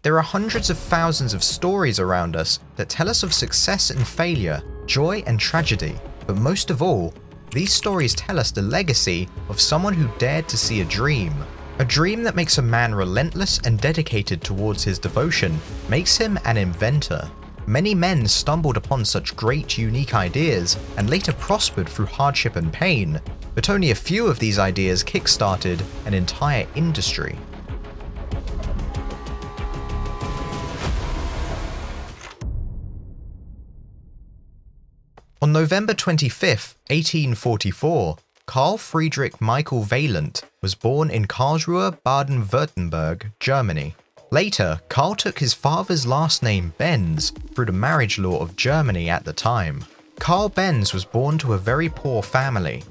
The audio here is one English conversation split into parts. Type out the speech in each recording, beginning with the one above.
There are hundreds of thousands of stories around us that tell us of success and failure, joy and tragedy, but most of all, these stories tell us the legacy of someone who dared to see a dream. A dream that makes a man relentless and dedicated towards his devotion, makes him an inventor. Many men stumbled upon such great, unique ideas and later prospered through hardship and pain, but only a few of these ideas kickstarted an entire industry. On November 25, 1844, Carl Friedrich Michael Vaillant was born in Karlsruhe, Baden-Württemberg, Germany. Later, Carl took his father's last name Benz through the marriage law of Germany at the time. Carl Benz was born to a very poor family.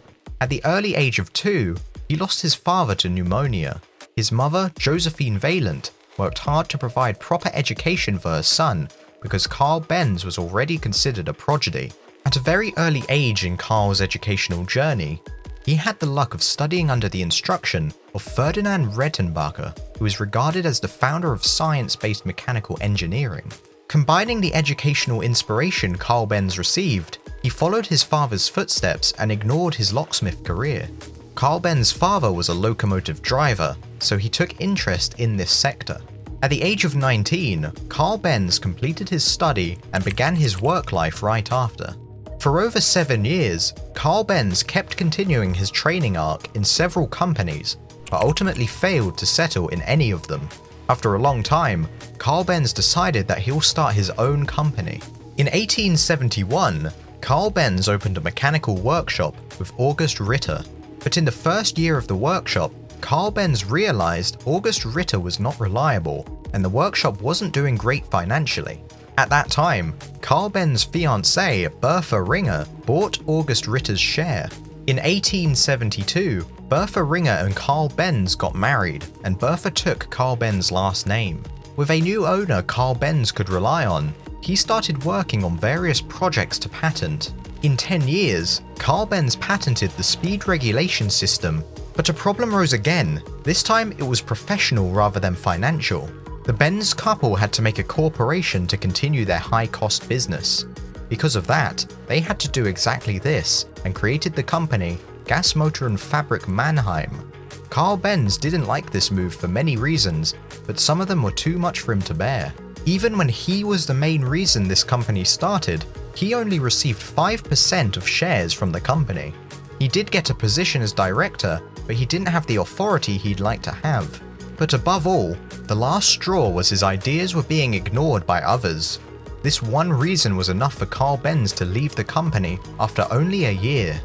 At the early age of 2, he lost his father to pneumonia. His mother, Josephine Vaillant, worked hard to provide proper education for her son because Carl Benz was already considered a prodigy. At a very early age in Carl's educational journey, he had the luck of studying under the instruction of Ferdinand Rettenbacher, who is regarded as the founder of science-based mechanical engineering. Combining the educational inspiration Carl Benz received, he followed his father's footsteps and ignored his locksmith career. Carl Benz's father was a locomotive driver, so he took interest in this sector. At the age of 19, Carl Benz completed his study and began his work life right after. For over 7 years, Carl Benz kept continuing his training arc in several companies, but ultimately failed to settle in any of them. After a long time, Carl Benz decided that he'll start his own company. In 1871, Carl Benz opened a mechanical workshop with August Ritter, but in the first year of the workshop, Carl Benz realized August Ritter was not reliable and the workshop wasn't doing great financially. At that time, Carl Benz's fiancée, Bertha Ringer, bought August Ritter's share. In 1872, Bertha Ringer and Carl Benz got married, and Bertha took Carl Benz's last name. With a new owner Carl Benz could rely on, he started working on various projects to patent. In 10 years, Carl Benz patented the speed regulation system, but a problem rose again. This time it was professional rather than financial. The Benz couple had to make a corporation to continue their high-cost business. Because of that, they had to do exactly this and created the company Gas Motor and Fabric Mannheim. Carl Benz didn't like this move for many reasons, but some of them were too much for him to bear. Even when he was the main reason this company started, he only received 5% of shares from the company. He did get a position as director, but he didn't have the authority he'd like to have. But above all, the last straw was his ideas were being ignored by others. This one reason was enough for Carl Benz to leave the company after only a year.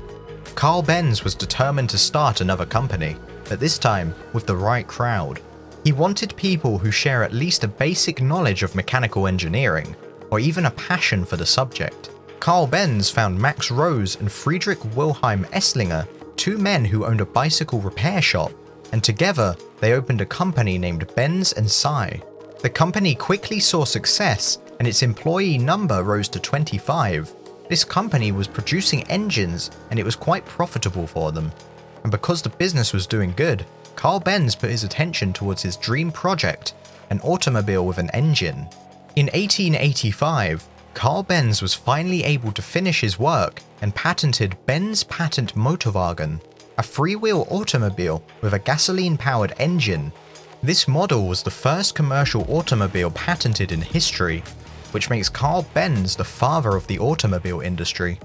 Carl Benz was determined to start another company, but this time with the right crowd. He wanted people who share at least a basic knowledge of mechanical engineering, or even a passion for the subject. Carl Benz found Max Rose and Friedrich Wilhelm Esslinger, 2 men who owned a bicycle repair shop, and together they opened a company named Benz & Cie. The company quickly saw success and its employee number rose to 25. This company was producing engines and it was quite profitable for them. And because the business was doing good, Carl Benz put his attention towards his dream project, an automobile with an engine. In 1885, Carl Benz was finally able to finish his work and patented Benz Patent Motorwagen, a freewheel automobile with a gasoline-powered engine. This model was the first commercial automobile patented in history, which makes Carl Benz the father of the automobile industry.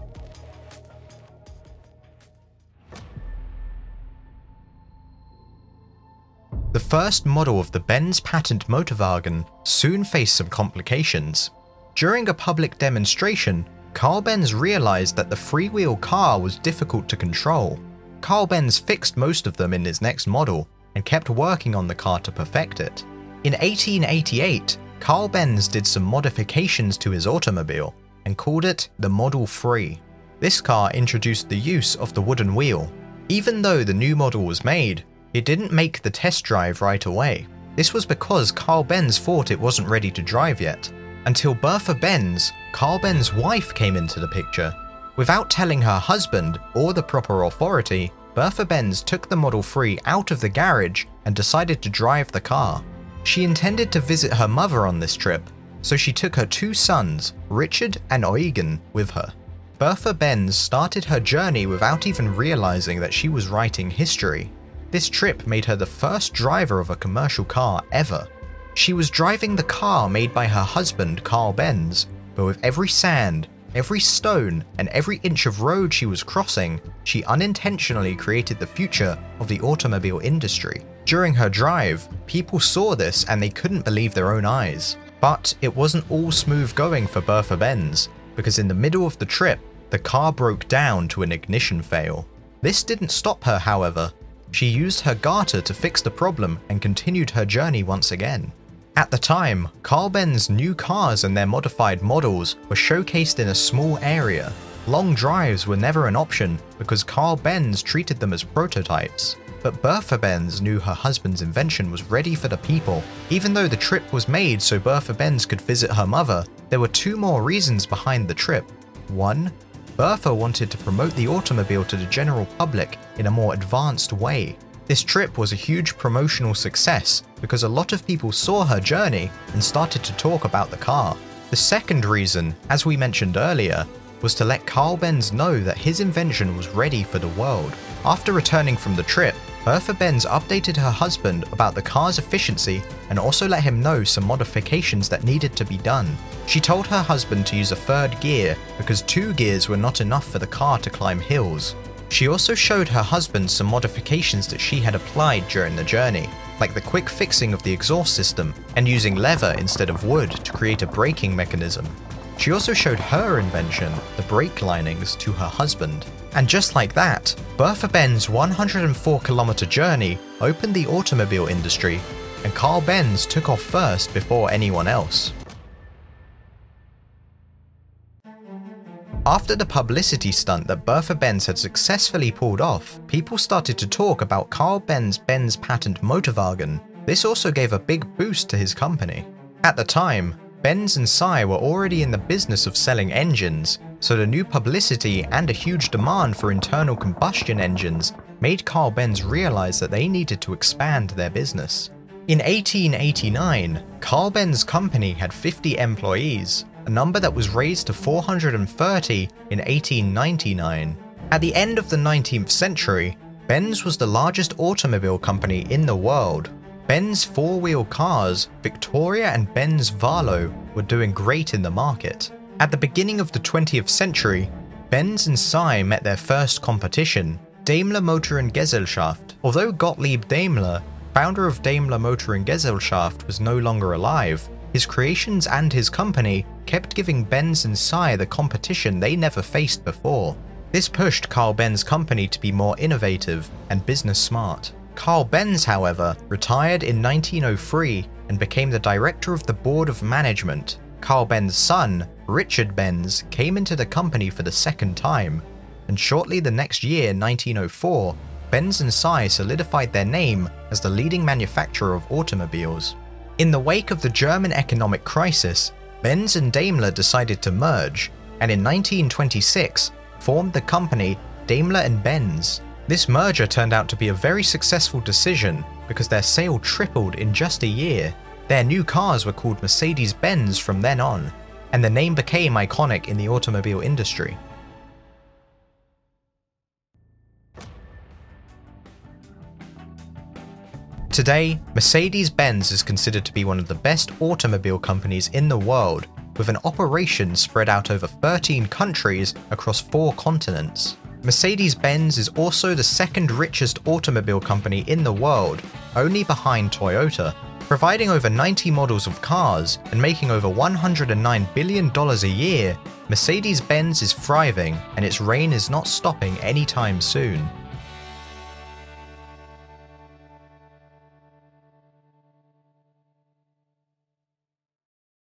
The first model of the Benz Patent Motorwagen soon faced some complications. During a public demonstration, Carl Benz realized that the freewheel car was difficult to control. Carl Benz fixed most of them in his next model and kept working on the car to perfect it. In 1888, Carl Benz did some modifications to his automobile and called it the Model 3. This car introduced the use of the wooden wheel. Even though the new model was made, it didn't make the test drive right away. This was because Carl Benz thought it wasn't ready to drive yet, until Bertha Benz, Carl Benz's wife, came into the picture. Without telling her husband or the proper authority, Bertha Benz took the Model 3 out of the garage and decided to drive the car. She intended to visit her mother on this trip, so she took her 2 sons, Richard and Eugen, with her. Bertha Benz started her journey without even realizing that she was writing history. This trip made her the first driver of a commercial car ever. She was driving the car made by her husband Carl Benz, but with every sand, every stone, and every inch of road she was crossing, she unintentionally created the future of the automobile industry. During her drive, people saw this and they couldn't believe their own eyes. But it wasn't all smooth going for Bertha Benz, because in the middle of the trip, the car broke down to an ignition fail. This didn't stop her, however. She used her garter to fix the problem and continued her journey once again. At the time, Carl Benz new cars and their modified models were showcased in a small area. Long drives were never an option because Carl Benz treated them as prototypes. But Bertha Benz knew her husband's invention was ready for the people. Even though the trip was made so Bertha Benz could visit her mother, there were 2 more reasons behind the trip. 1. Bertha wanted to promote the automobile to the general public in a more advanced way. This trip was a huge promotional success because a lot of people saw her journey and started to talk about the car. The second reason, as we mentioned earlier, was to let Carl Benz know that his invention was ready for the world. After returning from the trip, Bertha Benz updated her husband about the car's efficiency and also let him know some modifications that needed to be done. She told her husband to use a 3rd gear because 2 gears were not enough for the car to climb hills. She also showed her husband some modifications that she had applied during the journey, like the quick fixing of the exhaust system and using leather instead of wood to create a braking mechanism. She also showed her invention, the brake linings, to her husband. And just like that, Bertha Benz's 104-kilometer journey opened the automobile industry, and Carl Benz took off first before anyone else. After the publicity stunt that Bertha Benz had successfully pulled off, people started to talk about Carl Benz's Benz patent Motorwagen. This also gave a big boost to his company. At the time, Benz and Cie were already in the business of selling engines, so the new publicity and a huge demand for internal combustion engines made Carl Benz realize that they needed to expand their business. In 1889, Carl Benz's company had 50 employees, a number that was raised to 430 in 1899. At the end of the 19th century, Benz was the largest automobile company in the world. Benz 4-wheel cars, Victoria and Benz Valo, were doing great in the market. At the beginning of the 20th century, Benz and Cie met their first competition, Daimler Motor & Gesellschaft. Although Gottlieb Daimler, founder of Daimler Motor & Gesellschaft, was no longer alive, his creations and his company kept giving Benz and Cie the competition they never faced before. This pushed Carl Benz's company to be more innovative and business smart. Carl Benz, however, retired in 1903 and became the director of the board of management. Carl Benz's son, Richard Benz, came into the company for the 2nd time, and shortly the next year, 1904, Benz and Cie solidified their name as the leading manufacturer of automobiles. In the wake of the German economic crisis, Benz and Daimler decided to merge, and in 1926 formed the company Daimler and Benz. This merger turned out to be a very successful decision because their sale tripled in just a year. Their new cars were called Mercedes-Benz from then on, and the name became iconic in the automobile industry. Today, Mercedes-Benz is considered to be one of the best automobile companies in the world, with an operation spread out over 13 countries across 4 continents. Mercedes-Benz is also the 2nd richest automobile company in the world, only behind Toyota, providing over 90 models of cars and making over $109 billion a year. Mercedes-Benz is thriving, and its reign is not stopping anytime soon.